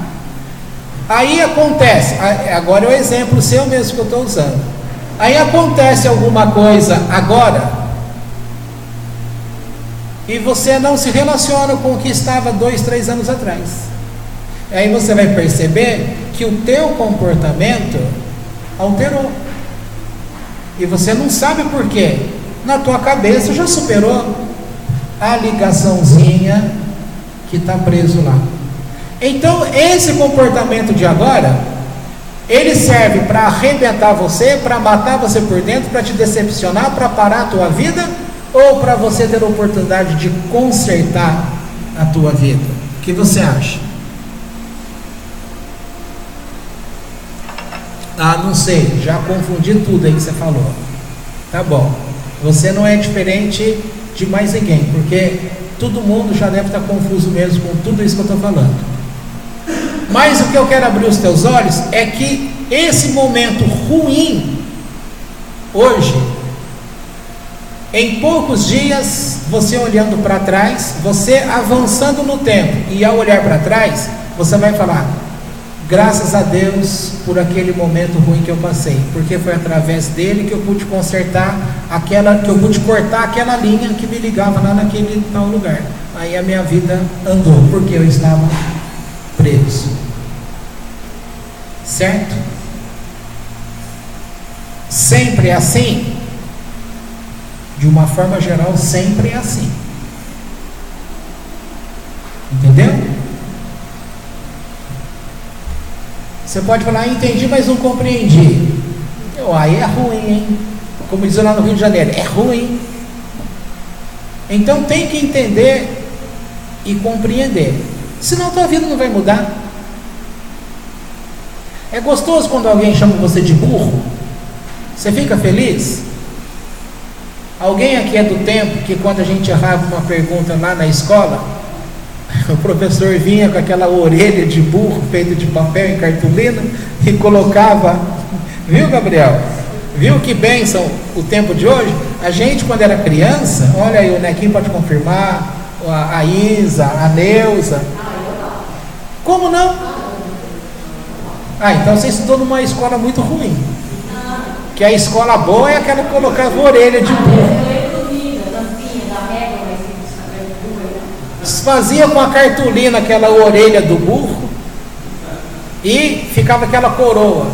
Aí acontece, agora é o exemplo seu mesmo que eu estou usando. Aí acontece alguma coisa agora e você não se relaciona com o que estava 2, 3 anos atrás. Aí você vai perceber que o teu comportamento alterou. E você não sabe por quê. Na tua cabeça já superou a ligaçãozinha que está preso lá. Então esse comportamento de agora, ele serve para arrebentar você, para matar você por dentro, para te decepcionar, para parar a tua vida, ou para você ter a oportunidade de consertar a tua vida? O que você acha? Não sei, já confundi tudo aí que você falou. Tá bom, você não é diferente de mais ninguém, porque todo mundo já deve estar confuso mesmo com tudo isso que eu estou falando. Mas o que eu quero abrir os teus olhos é que esse momento ruim, hoje, em poucos dias, você olhando para trás, você avançando no tempo, e ao olhar para trás, você vai falar: graças a Deus por aquele momento ruim que eu passei, porque foi através dele que eu pude consertar que eu pude cortar aquela linha que me ligava lá naquele tal lugar. Aí a minha vida andou, porque eu estava preso. Certo? Sempre é assim? De uma forma geral, sempre é assim. Entendeu? Você pode falar: entendi, mas não compreendi. Aí é ruim, hein? Como diz lá no Rio de Janeiro, é ruim. Então tem que entender e compreender, senão tua vida não vai mudar. É gostoso quando alguém chama você de burro? Você fica feliz? Alguém aqui é do tempo que quando a gente errava uma pergunta lá na escola, o professor vinha com aquela orelha de burro feita de papel em cartolina e colocava, viu, Gabriel? Viu que bênção o tempo de hoje? A gente, quando era criança, olha aí, o Nequinho pode confirmar, a Isa, a Neuza. Como não? Então você estudou numa escola muito ruim. Que a escola boa é aquela que colocava orelha de burro. Fazia com a cartolina aquela orelha do burro e ficava aquela coroa.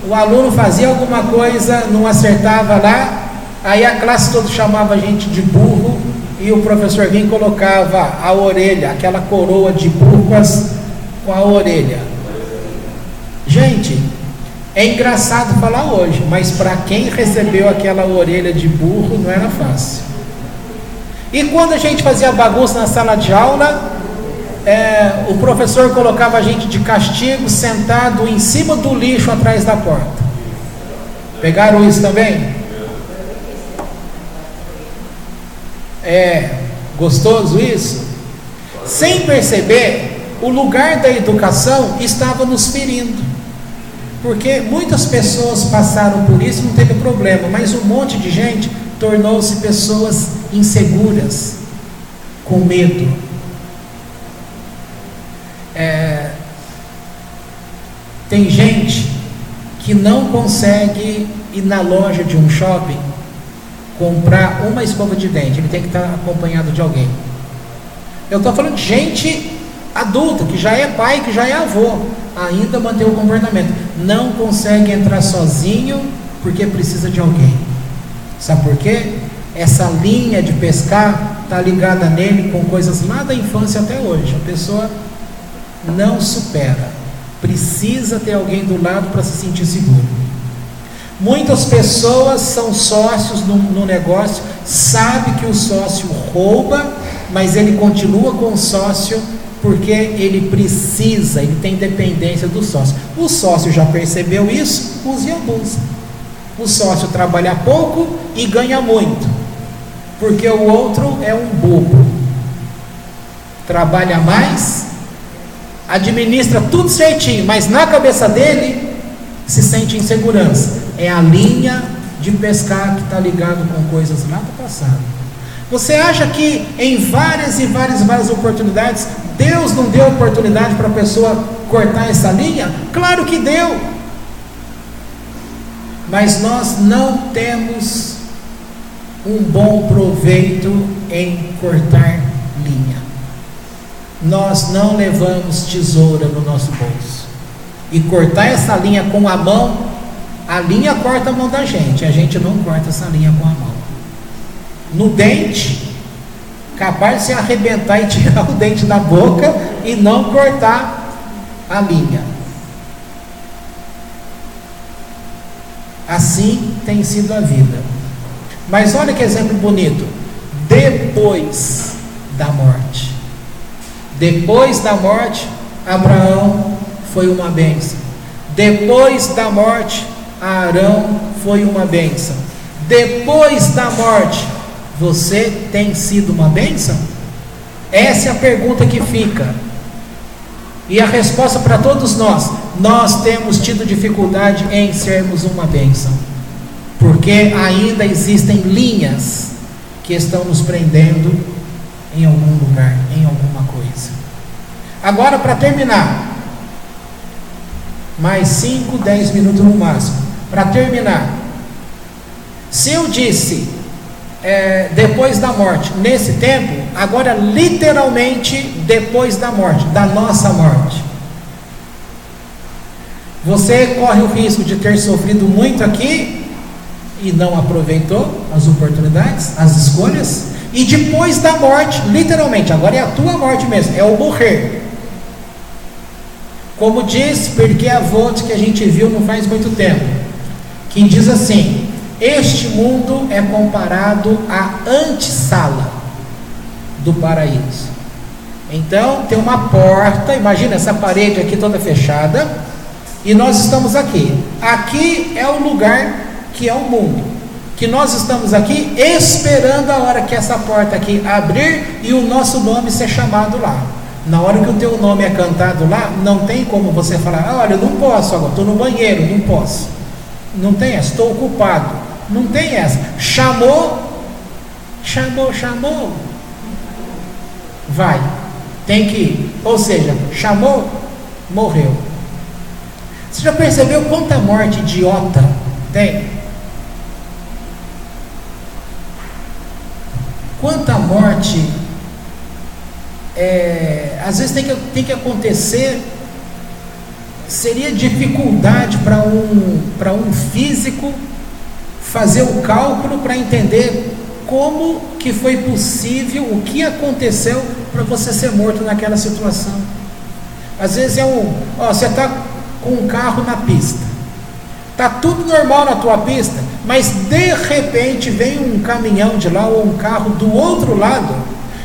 O aluno fazia alguma coisa, não acertava lá, aí a classe toda chamava a gente de burro e o professor vinha e colocava a orelha, aquela coroa de burro com a orelha. Gente, é engraçado falar hoje, mas para quem recebeu aquela orelha de burro não era fácil. E quando a gente fazia bagunça na sala de aula, o professor colocava a gente de castigo sentado em cima do lixo atrás da porta. Pegaram isso também? Gostoso isso? Sem perceber, o lugar da educação estava nos ferindo, porque muitas pessoas passaram por isso e não teve problema, mas um monte de gente tornou-se pessoas inseguras, com medo. Tem gente que não consegue ir na loja de um shopping comprar uma escova de dente, ele tem que estar acompanhado de alguém. Eu estou falando de gente adulta, que já é pai, que já é avô, ainda mantém o comportamento, não consegue entrar sozinho porque precisa de alguém. Sabe por quê? Essa linha de pescar está ligada nele com coisas lá da infância até hoje. A pessoa não supera, precisa ter alguém do lado para se sentir seguro. Muitas pessoas são sócios no negócio, sabe que o sócio rouba, mas ele continua com o sócio porque ele precisa, ele tem dependência do sócio. O sócio já percebeu isso, usa e abusa. O sócio trabalha pouco e ganha muito, porque o outro é um bobo. Trabalha mais, administra tudo certinho, mas na cabeça dele se sente insegurança. É a linha de pescar que está ligado com coisas lá do passado. Você acha que em várias oportunidades Deus não deu oportunidade para a pessoa cortar essa linha? Claro que deu, mas nós não temos um bom proveito em cortar linha. Nós não levamos tesoura no nosso bolso, e cortar essa linha com a mão, a linha corta a mão da gente, a gente não corta essa linha com a mão. No dente, capaz de se arrebentar e tirar o dente da boca e não cortar a linha. Assim tem sido a vida. Mas olha que exemplo bonito. Depois da morte. Depois da morte, Abraão foi uma bênção. Depois da morte, Arão foi uma bênção. Depois da morte, você tem sido uma bênção? Essa é a pergunta que fica. E a resposta para todos nós temos tido dificuldade em sermos uma bênção, porque ainda existem linhas que estão nos prendendo em algum lugar, em alguma coisa. Agora, para terminar, mais 5, 10 minutos no máximo. Para terminar, se eu disse depois da morte, nesse tempo, agora literalmente depois da morte, da nossa morte, você corre o risco de ter sofrido muito aqui e não aproveitou as oportunidades, as escolhas, e depois da morte, literalmente, agora é a tua morte mesmo, é o morrer. Como diz Pirkei Avot, que a gente viu não faz muito tempo, que diz assim: este mundo é comparado à antessala do paraíso. Então tem uma porta, imagina essa parede aqui toda fechada, e nós estamos aqui. Aqui é o lugar que é o mundo, que nós estamos aqui esperando a hora que essa porta aqui abrir e o nosso nome ser chamado lá. Na hora que o teu nome é cantado lá, não tem como você falar: olha, eu não posso agora, estou no banheiro, não posso. Não tem essa, estou ocupado. Não tem essa. Chamou, vai, tem que ir. Ou seja, chamou, morreu. Você já percebeu quanta morte idiota tem? Quanta morte às vezes tem que acontecer. Seria dificuldade para um físico fazer o cálculo para entender como que foi possível, o que aconteceu para você ser morto naquela situação. Às vezes você está com um carro na pista, está tudo normal na tua pista, mas de repente vem um caminhão de lá ou um carro do outro lado,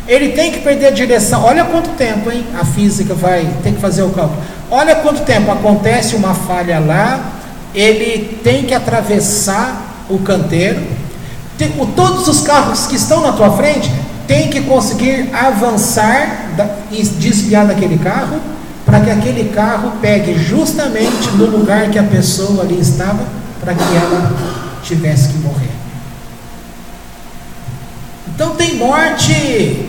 ele tem que perder a direção. Olha quanto tempo, hein? A física vai ter que fazer o cálculo. Olha quanto tempo, acontece uma falha lá, ele tem que atravessar o canteiro, todos os carros que estão na tua frente tem que conseguir avançar e desviar daquele carro, para que aquele carro pegue justamente no lugar que a pessoa ali estava, para que ela tivesse que morrer. Então tem morte.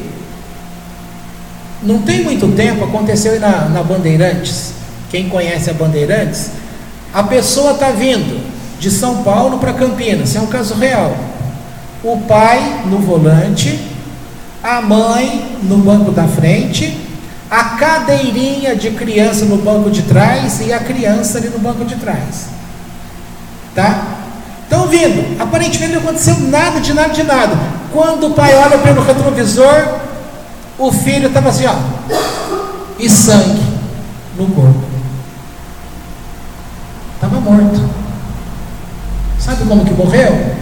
Não tem muito tempo, aconteceu aí na Bandeirantes. Quem conhece a Bandeirantes, a pessoa está vindo de São Paulo para Campinas, é um caso real. O pai no volante, a mãe no banco da frente, a cadeirinha de criança no banco de trás e a criança ali no banco de trás. Tá? Estão vindo, aparentemente não aconteceu nada de nada. Quando o pai olha pelo retrovisor, o filho estava assim, e sangue no corpo. Estava morto. Sabe como que morreu?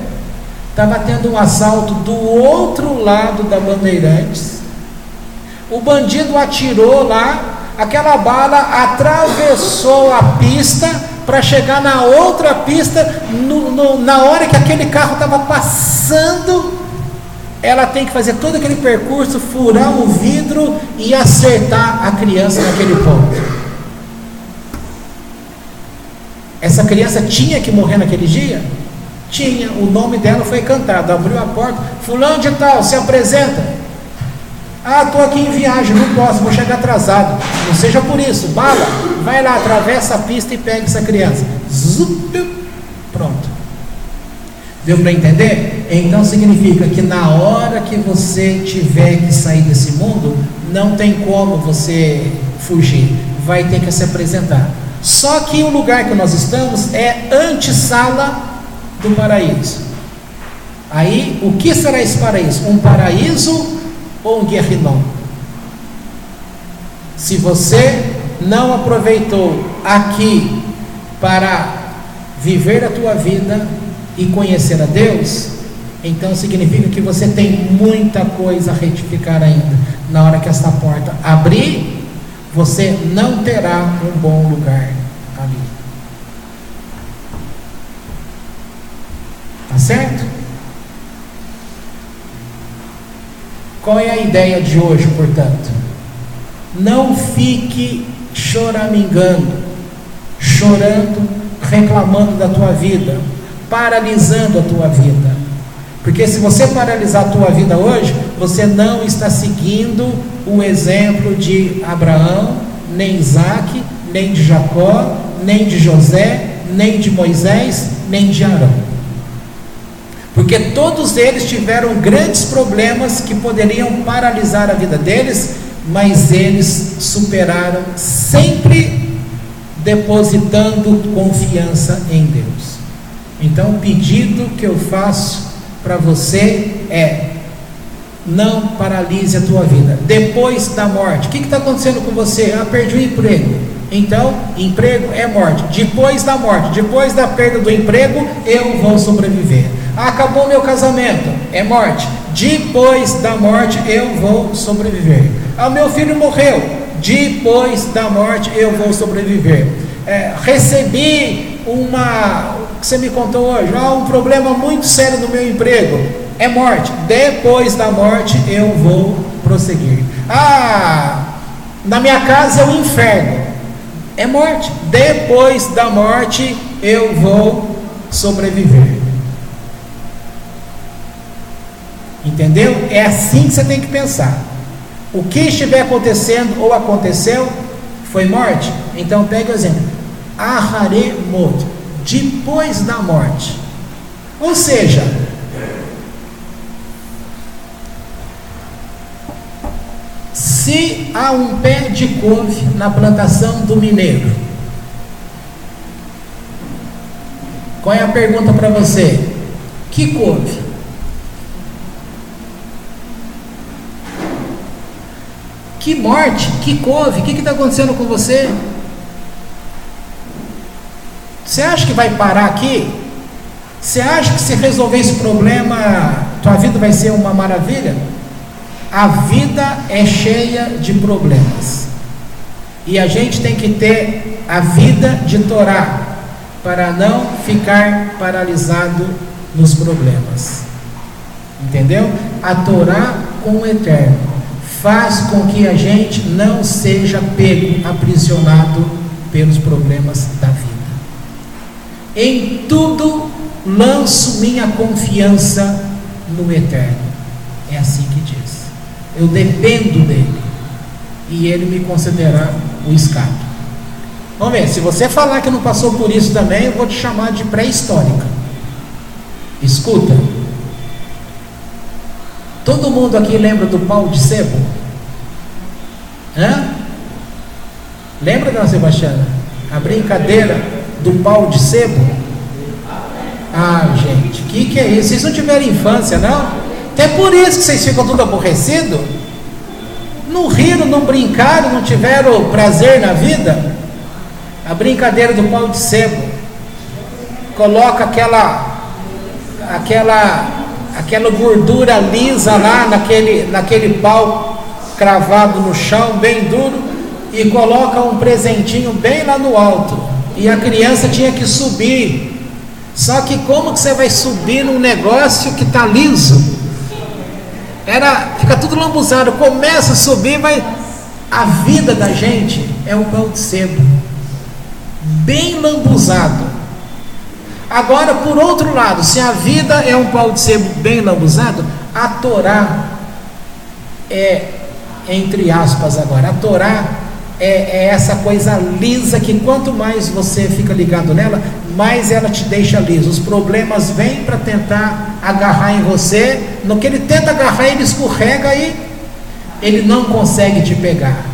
Estava tendo um assalto do outro lado da Bandeirantes. O bandido atirou lá, aquela bala atravessou a pista para chegar na outra pista. Na hora que aquele carro estava passando, ela tem que fazer todo aquele percurso, furar o vidro e acertar a criança naquele ponto. Essa criança tinha que morrer naquele dia? Tinha. O nome dela foi cantado. Abriu a porta, fulano de tal, se apresenta. Estou aqui em viagem, não posso, vou chegar atrasado. Não seja por isso, bala, vai lá, atravessa a pista e pega essa criança. Pronto. Deu para entender? Então significa que na hora que você tiver que sair desse mundo, não tem como você fugir, vai ter que se apresentar. Só que o lugar que nós estamos é antessala do paraíso. Aí, o que será esse paraíso? Um paraíso ou um guerrinom? Se você não aproveitou aqui para viver a tua vida e conhecer a Deus, então significa que você tem muita coisa a retificar ainda. Na hora que esta porta abrir, você não terá um bom lugar ali. Tá certo? Qual é a ideia de hoje, portanto? Não fique choramingando, chorando, reclamando da tua vida, paralisando a tua vida. Porque se você paralisar a tua vida hoje, você não está seguindo o exemplo de Abraão, nem Isaac, nem de Jacó, nem de José, nem de Moisés, nem de Arão. Porque todos eles tiveram grandes problemas que poderiam paralisar a vida deles, mas eles superaram, sempre depositando confiança em Deus. Então o pedido que eu faço para você é: não paralise a tua vida. Depois da morte, o que está acontecendo com você? Perdi o emprego. Então, emprego é morte. Depois da morte, depois da perda do emprego, eu vou sobreviver. Acabou meu casamento, é morte. Depois da morte, eu vou sobreviver. Meu filho morreu. Depois da morte, eu vou sobreviver. Recebi que você me contou hoje, um problema muito sério no meu emprego, é morte. Depois da morte eu vou prosseguir. Na minha casa é o inferno, é morte. Depois da morte eu vou sobreviver. Entendeu? É assim que você tem que pensar. O que estiver acontecendo ou aconteceu foi morte. Então pegue o exemplo: Aharemot, depois da morte. Ou seja, Se há um pé de couve na plantação do mineiro, qual é a pergunta para você? Que couve? Que morte? Que couve? O que está acontecendo com você? Você acha que vai parar aqui? Você acha que se resolver esse problema, tua vida vai ser uma maravilha? A vida é cheia de problemas. E a gente tem que ter a vida de Torá, para não ficar paralisado nos problemas. Entendeu? A Torá com o Eterno faz com que a gente não seja pego, aprisionado pelos problemas da vida. Em tudo lanço minha confiança no Eterno. É assim que diz. Eu dependo dele e ele me concederá o escape. Vamos ver, se você falar que não passou por isso também, eu vou te chamar de pré-histórica. Escuta. Todo mundo aqui lembra do pau de sebo? Hã? Lembra, dona Sebastiana? A brincadeira do pau de sebo? Ah, gente, que é isso? Vocês não tiveram infância, não? Até por isso que vocês ficam tudo aborrecidos. Não riram, não brincaram, não tiveram prazer na vida. A brincadeira do pau de sebo. Coloca aquela gordura lisa lá naquele pau cravado no chão, bem duro, e coloca um presentinho bem lá no alto. E a criança tinha que subir. Só que como que você vai subir num negócio que está liso? Fica tudo lambuzado. Começa a subir, a vida da gente é um pau de sebo, bem lambuzado. Agora, por outro lado, se a vida é um pau de sebo bem lambuzado, a Torá entre aspas agora, a Torá é essa coisa lisa que quanto mais você fica ligado nela, mais ela te deixa liso. Os problemas vêm para tentar agarrar em você. No que ele tenta agarrar, ele escorrega e ele não consegue te pegar.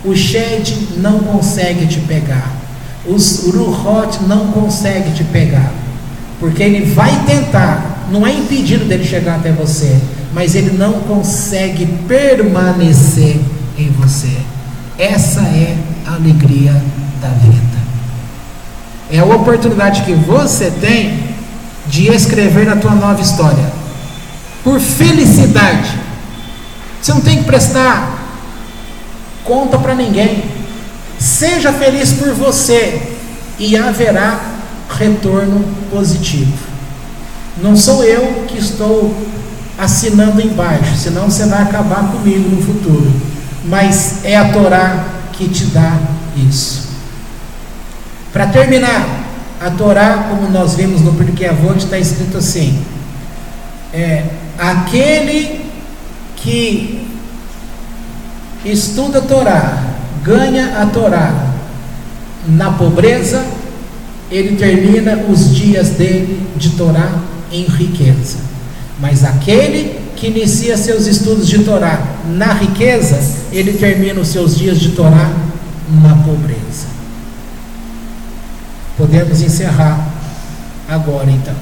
O Shed não consegue te pegar. Os Ruhot não consegue te pegar. Porque ele vai tentar, não é impedido dele chegar até você, mas ele não consegue permanecer em você. Essa é a alegria da vida. É a oportunidade que você tem de escrever a tua nova história. Por felicidade. Você não tem que prestar conta para ninguém. Seja feliz por você e haverá retorno positivo. Não sou eu que estou assinando embaixo, senão você vai acabar comigo no futuro. Mas é a Torá que te dá isso. Para terminar, a Torá, como nós vimos no Pirkei Avot, está escrito assim: aquele que estuda a Torá, ganha a Torá na pobreza, ele termina os dias dele de Torá em riqueza. Mas aquele que inicia seus estudos de Torá na riqueza, ele termina os seus dias de Torá na pobreza. Podemos encerrar agora então.